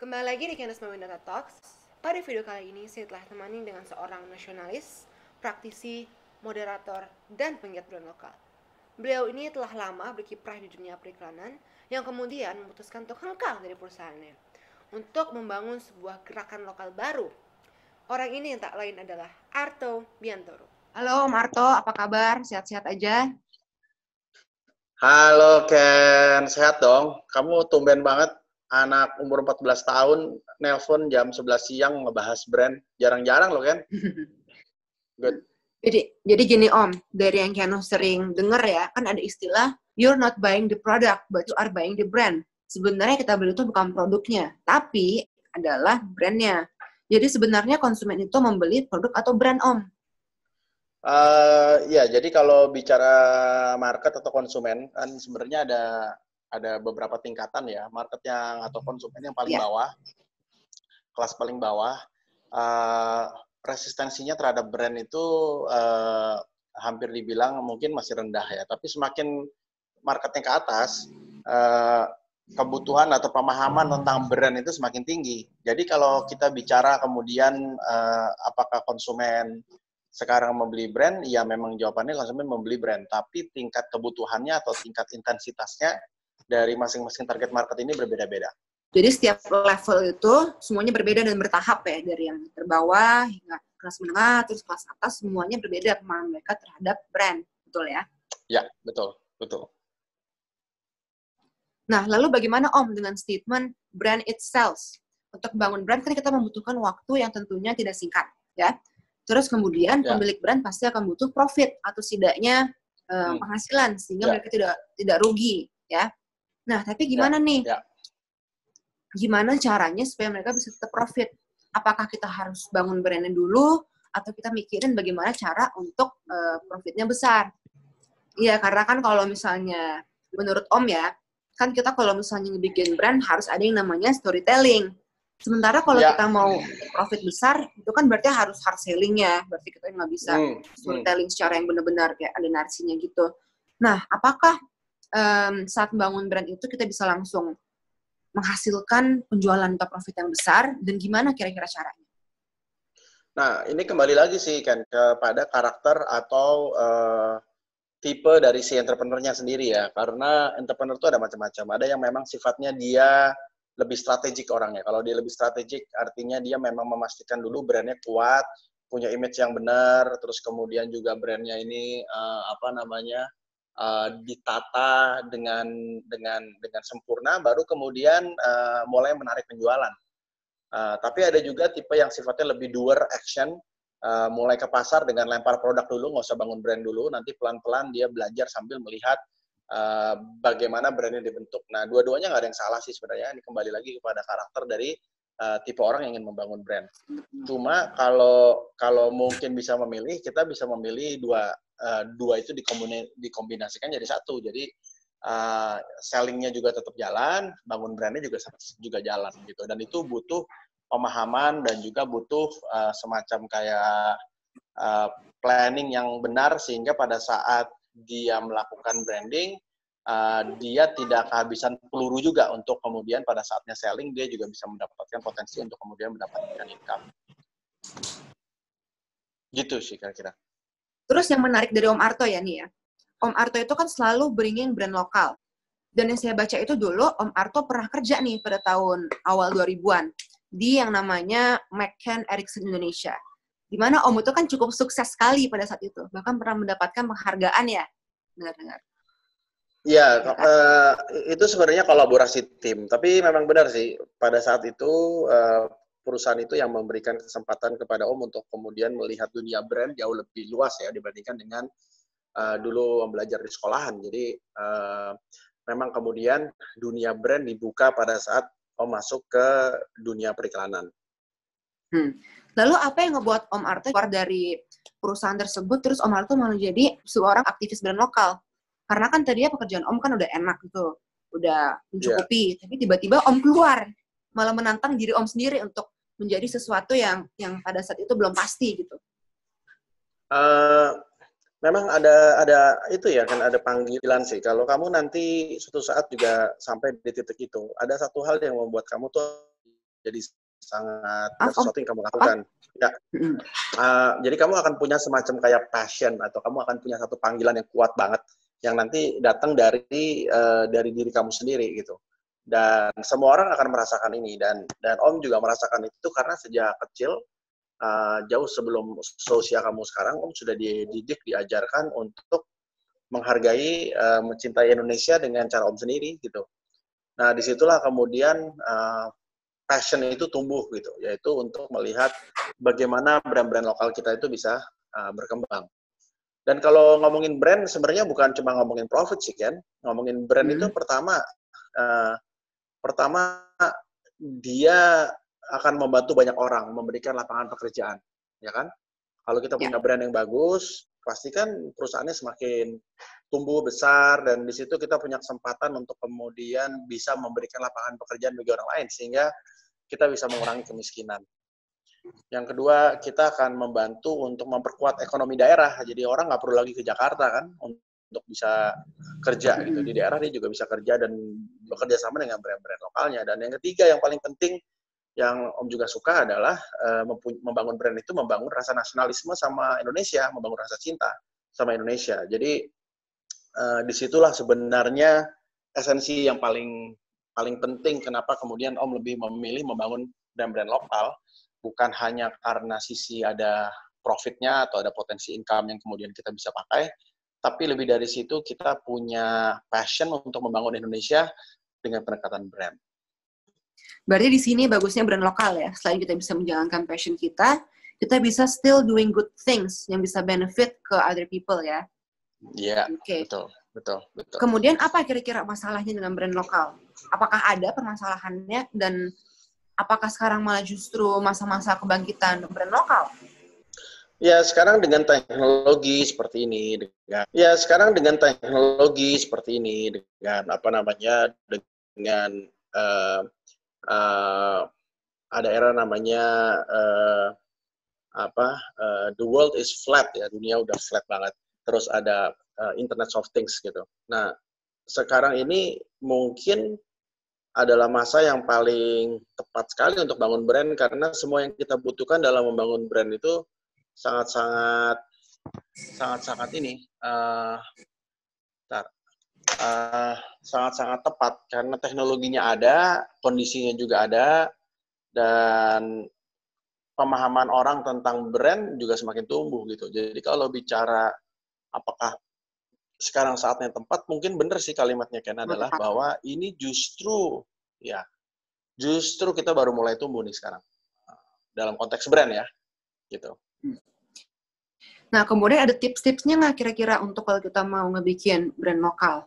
Kembali lagi di Candace Mawinata Talks. Pada video kali ini saya telah temani dengan seorang nasionalis, praktisi, moderator, dan penggiat brand lokal. Beliau ini telah lama berkiprah di dunia periklanan yang kemudian memutuskan untuk hengkang dari perusahaannya untuk membangun sebuah gerakan lokal baru. Orang ini yang tak lain adalah Arto Biantoro. Halo Marto, apa kabar? Sehat-sehat aja? Halo Ken, sehat dong? Kamu tumben banget, anak umur 14 tahun, nelpon jam 11 siang ngebahas brand. Jarang-jarang loh, Ken. Good. Jadi gini Om, dari yang Kiano sering denger ya, kan ada istilah, you're not buying the product, but you are buying the brand. Sebenarnya kita beli itu bukan produknya, tapi adalah brandnya. Jadi sebenarnya konsumen itu membeli produk atau brand Om. Ya, jadi kalau bicara market atau konsumen, kan sebenarnya ada beberapa tingkatan ya. Market yang atau konsumen yang paling bawah, kelas paling bawah, resistensinya terhadap brand itu hampir dibilang mungkin masih rendah ya. Tapi semakin marketnya ke atas, kebutuhan atau pemahaman tentang brand itu semakin tinggi. Jadi kalau kita bicara kemudian apakah konsumen sekarang membeli brand, ya memang jawabannya konsumen membeli brand. Tapi tingkat kebutuhannya atau tingkat intensitasnya dari masing-masing target market ini berbeda-beda. Jadi setiap level itu semuanya berbeda dan bertahap ya, dari yang terbawah hingga kelas menengah, terus kelas atas, semuanya berbeda pemahaman mereka terhadap brand, betul ya? Ya, betul, betul. Nah, lalu bagaimana Om dengan statement brand it sells? Untuk bangun brand kan kita membutuhkan waktu yang tentunya tidak singkat, ya. Terus kemudian pemilik brand pasti akan butuh profit atau setidaknya penghasilan sehingga mereka tidak rugi, ya. Nah, tapi gimana nih? Gimana caranya supaya mereka bisa tetap profit? Apakah kita harus bangun brandnya dulu atau kita mikirin bagaimana cara untuk profitnya besar? Iya, karena kan kalau misalnya menurut Om ya, kan kita kalau misalnya bikin brand harus ada yang namanya storytelling. Sementara kalau kita mau profit besar, itu kan berarti harus hard selling-nya. Berarti kita nggak bisa storytelling secara yang benar-benar kayak ada narasinya gitu. Nah, apakah saat membangun brand itu kita bisa langsung menghasilkan penjualan atau profit yang besar, dan gimana kira-kira caranya? Nah, ini kembali lagi sih kan kepada karakter atau tipe dari si entrepreneur-nya sendiri ya. Karena entrepreneur itu ada macam-macam. Ada yang memang sifatnya dia lebih strategik orangnya. Kalau dia lebih strategik, artinya dia memang memastikan dulu brandnya kuat, punya image yang benar, terus kemudian juga brandnya ini ditata dengan sempurna, baru kemudian mulai menarik penjualan. Tapi ada juga tipe yang sifatnya lebih doer action, mulai ke pasar dengan lempar produk dulu, nggak usah bangun brand dulu, nanti pelan-pelan dia belajar sambil melihat bagaimana brandnya dibentuk. Nah, dua-duanya nggak ada yang salah sih sebenarnya. Ini kembali lagi kepada karakter dari tipe orang yang ingin membangun brand. Cuma kalau mungkin bisa memilih, kita bisa memilih dua itu dikombinasikan jadi satu. Jadi sellingnya juga tetap jalan, bangun brandnya juga jalan gitu. Dan itu butuh pemahaman dan juga butuh semacam kayak planning yang benar sehingga pada saat dia melakukan branding, dia tidak kehabisan peluru juga untuk kemudian pada saatnya selling, dia juga bisa mendapatkan potensi untuk kemudian mendapatkan income. Gitu sih kira-kira. Terus yang menarik dari Om Arto ya nih ya, Om Arto itu kan selalu bringing brand lokal. Dan yang saya baca itu dulu, Om Arto pernah kerja nih pada tahun awal 2000-an di yang namanya McCann Erickson Indonesia. Di mana Om itu kan cukup sukses sekali pada saat itu. Bahkan pernah mendapatkan penghargaan ya. Dengar-dengar. Ya, itu sebenarnya kolaborasi tim. Tapi memang benar sih, pada saat itu perusahaan itu yang memberikan kesempatan kepada Om untuk kemudian melihat dunia brand jauh lebih luas ya dibandingkan dengan dulu belajar di sekolahan. Jadi memang kemudian dunia brand dibuka pada saat Om masuk ke dunia periklanan. Lalu apa yang ngebuat Om Arto keluar dari perusahaan tersebut, terus Om Arto malah jadi seorang aktivis brand lokal? Karena kan tadinya pekerjaan Om kan udah enak gitu, udah mencukupi, tapi tiba-tiba Om keluar, malah menantang diri Om sendiri untuk menjadi sesuatu yang pada saat itu belum pasti gitu. Memang ada itu ya kan, ada panggilan sih. Kalau kamu nanti suatu saat juga sampai di titik itu, ada satu hal yang membuat kamu tuh jadi sangat Maaf, Om. sesuatu yang kamu lakukan. Ya. Jadi kamu akan punya semacam kayak passion atau kamu akan punya satu panggilan yang kuat banget yang nanti datang dari diri kamu sendiri gitu. Dan semua orang akan merasakan ini dan Om juga merasakan itu karena sejak kecil jauh sebelum seusia kamu sekarang Om sudah dididik, diajarkan untuk menghargai, mencintai Indonesia dengan cara Om sendiri gitu. Nah disitulah kemudian passion itu tumbuh gitu, yaitu untuk melihat bagaimana brand-brand lokal kita itu bisa berkembang. Dan kalau ngomongin brand, sebenarnya bukan cuma ngomongin profit sih, kan? Ngomongin brand itu pertama dia akan membantu banyak orang, memberikan lapangan pekerjaan, ya kan? Kalau kita punya brand yang bagus, pasti kan perusahaannya semakin tumbuh besar dan di situ kita punya kesempatan untuk kemudian bisa memberikan lapangan pekerjaan bagi orang lain sehingga kita bisa mengurangi kemiskinan. Yang kedua, kita akan membantu untuk memperkuat ekonomi daerah. Jadi orang nggak perlu lagi ke Jakarta kan untuk bisa kerja gitu. Di daerah dia juga bisa kerja dan bekerja sama dengan brand-brand lokalnya. Dan yang ketiga yang paling penting yang Om juga suka adalah membangun brand itu membangun rasa nasionalisme sama Indonesia, membangun rasa cinta sama Indonesia. Jadi disitulah sebenarnya esensi yang paling penting kenapa kemudian Om lebih memilih membangun brand-brand lokal, bukan hanya karena sisi ada profitnya atau ada potensi income yang kemudian kita bisa pakai, tapi lebih dari situ kita punya passion untuk membangun Indonesia dengan pendekatan brand. Berarti di sini bagusnya brand lokal ya. Selain kita bisa menjalankan passion kita bisa still doing good things yang bisa benefit ke other people ya. Iya, betul. Kemudian apa kira-kira masalahnya dengan brand lokal? Apakah ada permasalahannya dan apakah sekarang malah justru masa-masa kebangkitan brand lokal? Ya, sekarang dengan teknologi seperti ini, dengan ada era namanya the world is flat ya, dunia udah flat banget. Terus ada Internet of Things gitu. Nah, sekarang ini mungkin adalah masa yang paling tepat sekali untuk bangun brand karena semua yang kita butuhkan dalam membangun brand itu sangat-sangat tepat karena teknologinya ada, kondisinya juga ada, dan pemahaman orang tentang brand juga semakin tumbuh gitu. Jadi kalau bicara apakah sekarang saatnya tepat, mungkin benar sih kalimatnya Ken adalah bahwa ini justru kita baru mulai tumbuh nih sekarang dalam konteks brand ya, gitu. Nah kemudian ada tips-tipsnya nggak kira-kira untuk kalau kita mau ngebikin brand lokal?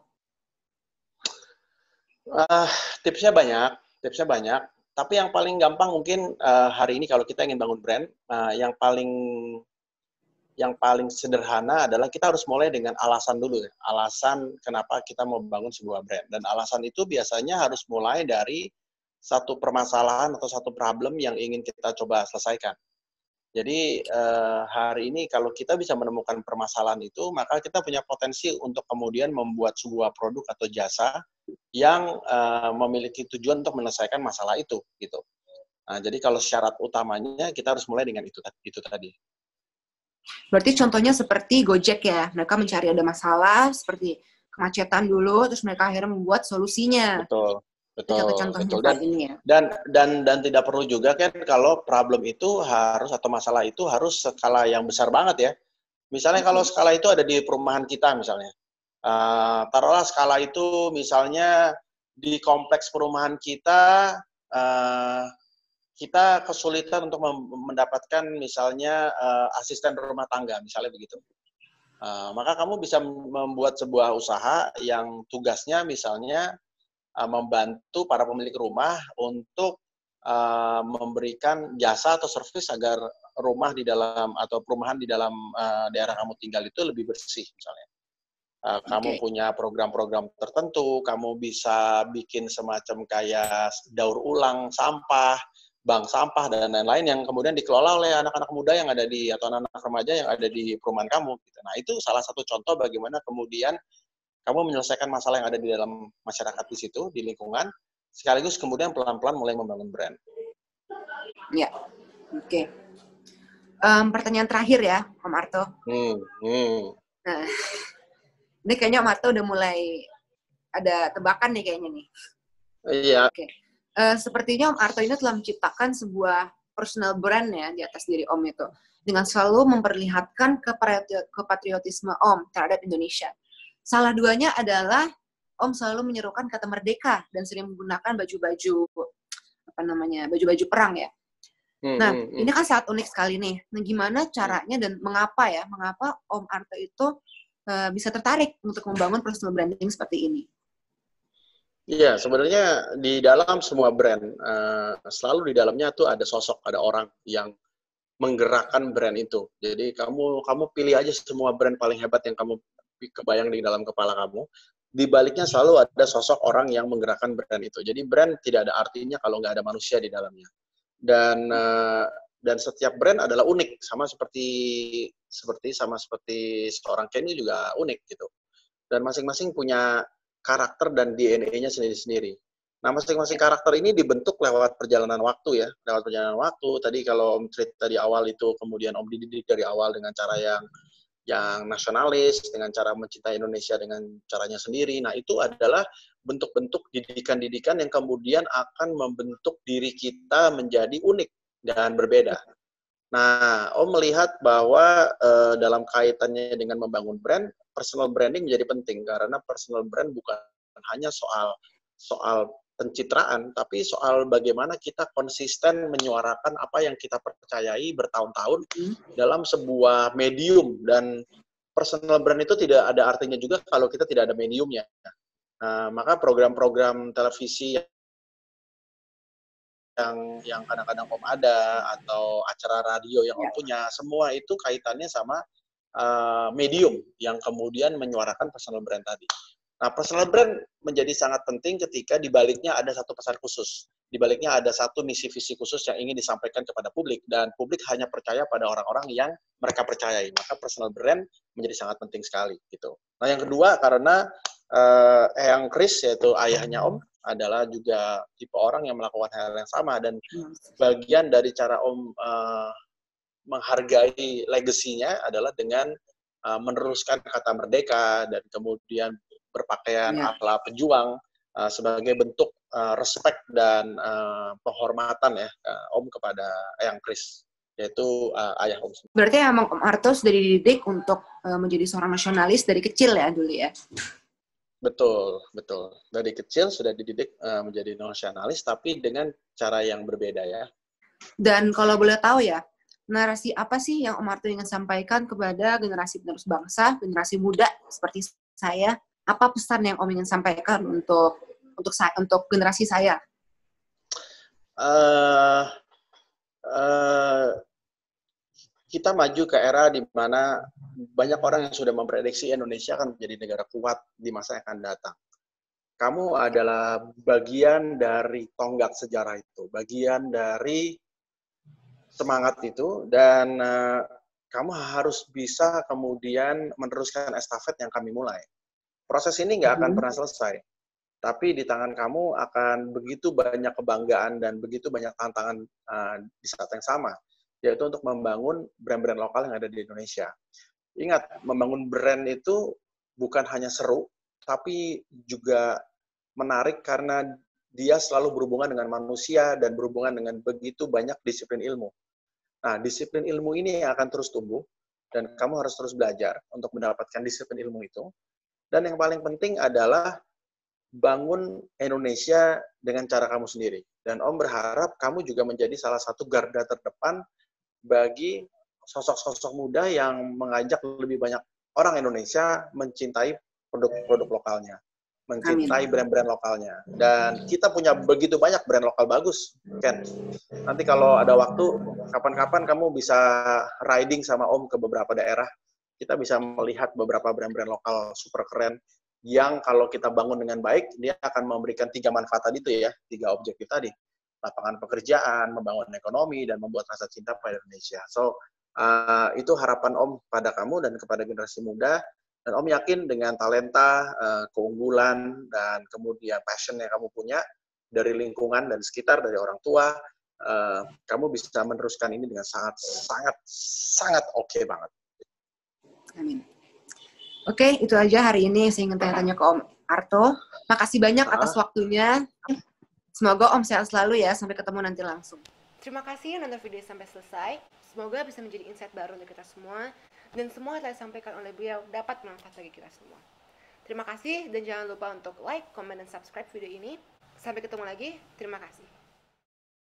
Tipsnya banyak. Tapi yang paling gampang mungkin hari ini kalau kita ingin bangun brand, yang paling sederhana adalah kita harus mulai dengan alasan dulu ya. Alasan kenapa kita mau bangun sebuah brand. Dan alasan itu biasanya harus mulai dari satu permasalahan atau satu problem yang ingin kita coba selesaikan. Jadi hari ini kalau kita bisa menemukan permasalahan itu, maka kita punya potensi untuk kemudian membuat sebuah produk atau jasa yang memiliki tujuan untuk menyelesaikan masalah itu, gitu. Nah, jadi kalau syarat utamanya kita harus mulai dengan itu tadi. Berarti contohnya seperti Gojek ya, mereka mencari ada masalah seperti kemacetan dulu, terus mereka akhirnya membuat solusinya. Betul. Contoh-contohnya kayak ini ya. Dan tidak perlu juga kan kalau problem itu harus atau masalah itu harus skala yang besar banget ya. Misalnya kalau skala itu ada di perumahan kita misalnya. Taruhlah skala itu misalnya di kompleks perumahan kita, kita kesulitan untuk mendapatkan misalnya asisten rumah tangga, misalnya begitu. Maka kamu bisa membuat sebuah usaha yang tugasnya misalnya membantu para pemilik rumah untuk memberikan jasa atau servis agar rumah di dalam atau perumahan di dalam daerah kamu tinggal itu lebih bersih misalnya. Kamu punya program-program tertentu, kamu bisa bikin semacam kayak daur ulang sampah, bank sampah dan lain-lain yang kemudian dikelola oleh anak-anak muda yang ada di atau anak-anak remaja yang ada di perumahan kamu. Nah itu salah satu contoh bagaimana kemudian kamu menyelesaikan masalah yang ada di dalam masyarakat di situ, di lingkungan, sekaligus kemudian pelan-pelan mulai membangun brand. Ya, oke. Pertanyaan terakhir ya, Om Arto. Nah, ini kayaknya Om Arto udah mulai ada tebakan nih kayaknya nih. Iya. Oke. Sepertinya Om Arto ini telah menciptakan sebuah personal brand ya di atas diri Om itu. Dengan selalu memperlihatkan kepatriotisme Om terhadap Indonesia. Salah duanya adalah Om selalu menyerukan kata merdeka dan sering menggunakan baju-baju perang ya. Nah, ini kan sangat unik sekali nih. Nah, gimana caranya dan mengapa Om Arto itu bisa tertarik untuk membangun personal branding seperti ini? Iya, sebenarnya di dalam semua brand, selalu di dalamnya tuh ada sosok, ada orang yang menggerakkan brand itu. Jadi kamu pilih aja semua brand paling hebat yang kamu kebayang di dalam kepala kamu. Di baliknya selalu ada sosok orang yang menggerakkan brand itu. Jadi brand tidak ada artinya kalau nggak ada manusia di dalamnya. Dan setiap brand adalah unik, sama seperti seorang Kenny juga unik gitu. Dan masing-masing punya karakter dan DNA-nya sendiri-sendiri. Nah, masing-masing karakter ini dibentuk lewat perjalanan waktu ya. Lewat perjalanan waktu, tadi kalau Om cerita di awal itu, kemudian Om dididik dari awal dengan cara yang nasionalis, dengan cara mencintai Indonesia dengan caranya sendiri. Nah, itu adalah bentuk-bentuk didikan-didikan yang kemudian akan membentuk diri kita menjadi unik dan berbeda. Nah, Om melihat bahwa dalam kaitannya dengan membangun brand, personal branding menjadi penting karena personal brand bukan hanya soal pencitraan, tapi soal bagaimana kita konsisten menyuarakan apa yang kita percayai bertahun-tahun dalam sebuah medium, dan personal brand itu tidak ada artinya juga kalau kita tidak ada mediumnya. Nah, maka program-program televisi yang kadang-kadang Om ada, atau acara radio yang Om punya, semua itu kaitannya sama medium yang kemudian menyuarakan personal brand tadi. Nah, personal brand menjadi sangat penting ketika di baliknya ada satu pesan khusus. Di baliknya ada satu misi visi khusus yang ingin disampaikan kepada publik, dan publik hanya percaya pada orang-orang yang mereka percayai. Maka personal brand menjadi sangat penting sekali gitu. Nah, yang kedua, karena Eyang Kris, yaitu ayahnya Om, adalah juga tipe orang yang melakukan hal yang sama, dan bagian dari cara Om menghargai legasinya adalah dengan meneruskan kata merdeka dan kemudian berpakaian ala pejuang sebagai bentuk respect dan penghormatan ya Om kepada Eyang Kris, yaitu ayah Om. Berarti emang Om Arto sudah dididik untuk menjadi seorang nasionalis dari kecil ya dulu ya? Betul. Dari kecil sudah dididik menjadi nasionalis, tapi dengan cara yang berbeda ya. Dan kalau boleh tahu ya, narasi apa sih yang Om Arto ingin sampaikan kepada generasi penerus bangsa, generasi muda seperti saya? Apa pesan yang Om ingin sampaikan untuk generasi saya? Kita maju ke era di mana banyak orang yang sudah memprediksi Indonesia akan menjadi negara kuat di masa yang akan datang. Kamu adalah bagian dari tonggak sejarah itu, bagian dari semangat itu, dan kamu harus bisa kemudian meneruskan estafet yang kami mulai. Proses ini nggak akan pernah selesai, tapi di tangan kamu akan begitu banyak kebanggaan dan begitu banyak tantangan di saat yang sama, yaitu untuk membangun brand-brand lokal yang ada di Indonesia. Ingat, membangun brand itu bukan hanya seru, tapi juga menarik karena dia selalu berhubungan dengan manusia dan berhubungan dengan begitu banyak disiplin ilmu. Nah, disiplin ilmu ini akan terus tumbuh, dan kamu harus terus belajar untuk mendapatkan disiplin ilmu itu. Dan yang paling penting adalah bangun Indonesia dengan cara kamu sendiri. Dan Om berharap kamu juga menjadi salah satu garda terdepan bagi sosok-sosok muda yang mengajak lebih banyak orang Indonesia mencintai produk-produk lokalnya, mencintai brand-brand lokalnya. Dan kita punya begitu banyak brand lokal bagus, Ken. Nanti kalau ada waktu, kapan-kapan kamu bisa riding sama Om ke beberapa daerah. Kita bisa melihat beberapa brand-brand lokal super keren, yang kalau kita bangun dengan baik, dia akan memberikan 3 manfaat tadi itu ya, 3 objektif tadi. Lapangan pekerjaan, membangun ekonomi, dan membuat rasa cinta pada Indonesia. So, itu harapan Om pada kamu dan kepada generasi muda. Dan Om yakin dengan talenta, keunggulan, dan kemudian passion yang kamu punya dari lingkungan dan sekitar, dari orang tua, kamu bisa meneruskan ini dengan sangat oke banget. Amin. Oke, itu aja hari ini saya ingin tanya-tanya ke Om Arto. Makasih banyak atas waktunya. Semoga Om sehat selalu ya. Sampai ketemu nanti langsung. Terima kasih nonton video sampai selesai. Semoga bisa menjadi insight baru untuk kita semua. Dan semua yang telah disampaikan oleh beliau dapat bermanfaat bagi kita semua. Terima kasih dan jangan lupa untuk like, comment, dan subscribe video ini. Sampai ketemu lagi. Terima kasih.